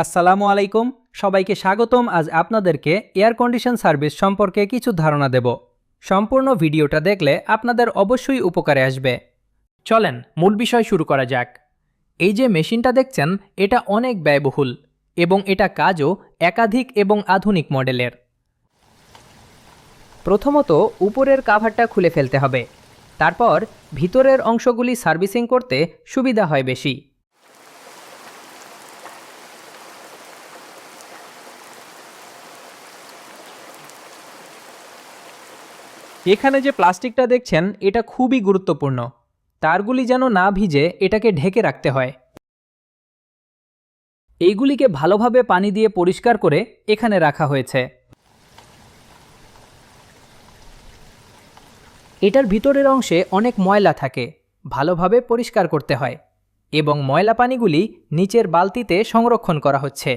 আসসালামু আলাইকুম, সবাইকে স্বাগতম। আজ আপনাদেরকে এয়ার কন্ডিশন সার্ভিস সম্পর্কে কিছু ধারণা দেব। সম্পূর্ণ ভিডিওটা দেখলে আপনাদের অবশ্যই উপকারে আসবে। চলেন মূল বিষয় শুরু করা যাক। এই যে মেশিনটা দেখছেন, এটা অনেক ব্যয়বহুল এবং এটা কাজও একাধিক এবং আধুনিক মডেলের। প্রথমত উপরের কাভারটা খুলে ফেলতে হবে, তারপর ভিতরের অংশগুলি সার্ভিসিং করতে সুবিধা হয় বেশি। এখানে যে প্লাস্টিকটা দেখছেন, এটা খুবই গুরুত্বপূর্ণ। তারগুলি যেন না ভিজে এটাকে ঢেকে রাখতে হয়। এইগুলিকে ভালোভাবে পানি দিয়ে পরিষ্কার করে এখানে রাখা হয়েছে। এটার ভিতরের অংশে অনেক ময়লা থাকে, ভালোভাবে পরিষ্কার করতে হয় এবং ময়লা পানিগুলি নিচের বালতিতে সংরক্ষণ করা হচ্ছে।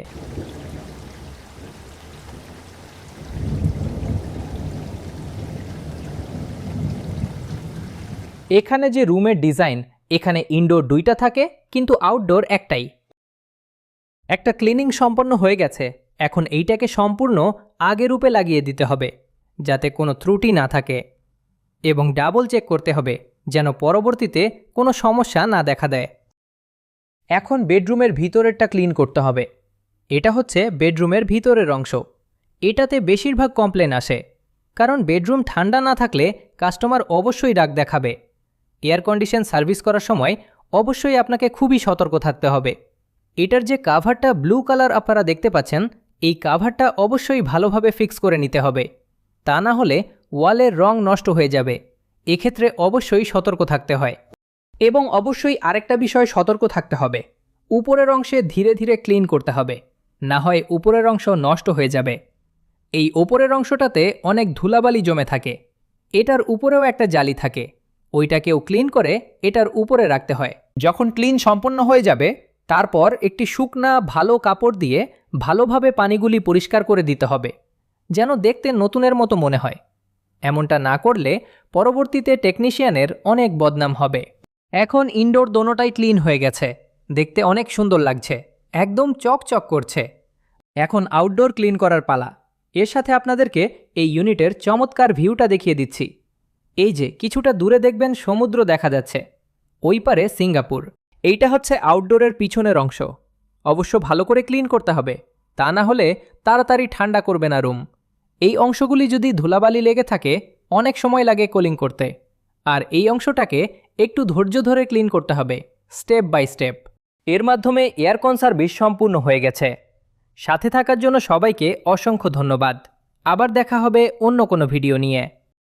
এখানে যে রুমের ডিজাইন, এখানে ইনডোর 2টা থাকে কিন্তু আউটডোর একটাই। একটা ক্লিনিং সম্পন্ন হয়ে গেছে, এখন এইটাকে সম্পূর্ণ আগের রূপে লাগিয়ে দিতে হবে যাতে কোনো ত্রুটি না থাকে এবং ডাবল চেক করতে হবে যেন পরবর্তীতে কোনো সমস্যা না দেখা দেয়। এখন বেডরুমের ভিতরেরটা ক্লিন করতে হবে। এটা হচ্ছে বেডরুমের ভিতরের অংশ। এটাতে বেশিরভাগ কমপ্লেন আসে, কারণ বেডরুম ঠান্ডা না থাকলে কাস্টমার অবশ্যই রাগ দেখাবে। এয়ার কন্ডিশন সার্ভিস করার সময় অবশ্যই আপনাকে খুবই সতর্ক থাকতে হবে। এটার যে কাভারটা ব্লু কালার আপনারা দেখতে পাচ্ছেন, এই কাভারটা অবশ্যই ভালোভাবে ফিক্স করে নিতে হবে, তা না হলে ওয়ালের রং নষ্ট হয়ে যাবে। এক্ষেত্রে অবশ্যই সতর্ক থাকতে হয়। এবং অবশ্যই আরেকটা বিষয় সতর্ক থাকতে হবে, উপরের অংশে ধীরে ধীরে ক্লিন করতে হবে, না হয় উপরের অংশ নষ্ট হয়ে যাবে। এই ওপরের অংশটাতে অনেক ধুলাবালি জমে থাকে, এটার উপরেও একটা জালি থাকে, ওইটাকেও ক্লিন করে এটার উপরে রাখতে হয়। যখন ক্লিন সম্পন্ন হয়ে যাবে, তারপর একটি শুকনা ভালো কাপড় দিয়ে ভালোভাবে পানিগুলি পরিষ্কার করে দিতে হবে, যেন দেখতে নতুনের মতো মনে হয়। এমনটা না করলে পরবর্তীতে টেকনিশিয়ানের অনেক বদনাম হবে। এখন ইনডোর দোনোটাই ক্লিন হয়ে গেছে, দেখতে অনেক সুন্দর লাগছে, একদম চকচক করছে। এখন আউটডোর ক্লিন করার পালা। এর সাথে আপনাদেরকে এই ইউনিটের চমৎকার ভিউটা দেখিয়ে দিচ্ছি। এই যে কিছুটা দূরে দেখবেন সমুদ্র দেখা যাচ্ছে, ওই পারে সিঙ্গাপুর। এইটা হচ্ছে আউটডোরের পিছনের অংশ। অবশ্য ভালো করে ক্লিন করতে হবে, তা না হলে তাড়াতাড়ি ঠান্ডা করবে না রুম। এই অংশগুলি যদি ধুলাবালি লেগে থাকে, অনেক সময় লাগে কুলিং করতে। আর এই অংশটাকে একটু ধৈর্য ধরে ক্লিন করতে হবে, স্টেপ বাই স্টেপ। এর মাধ্যমে এয়ারকন সার্ভিস সম্পূর্ণ হয়ে গেছে। সাথে থাকার জন্য সবাইকে অসংখ্য ধন্যবাদ। আবার দেখা হবে অন্য কোনো ভিডিও নিয়ে।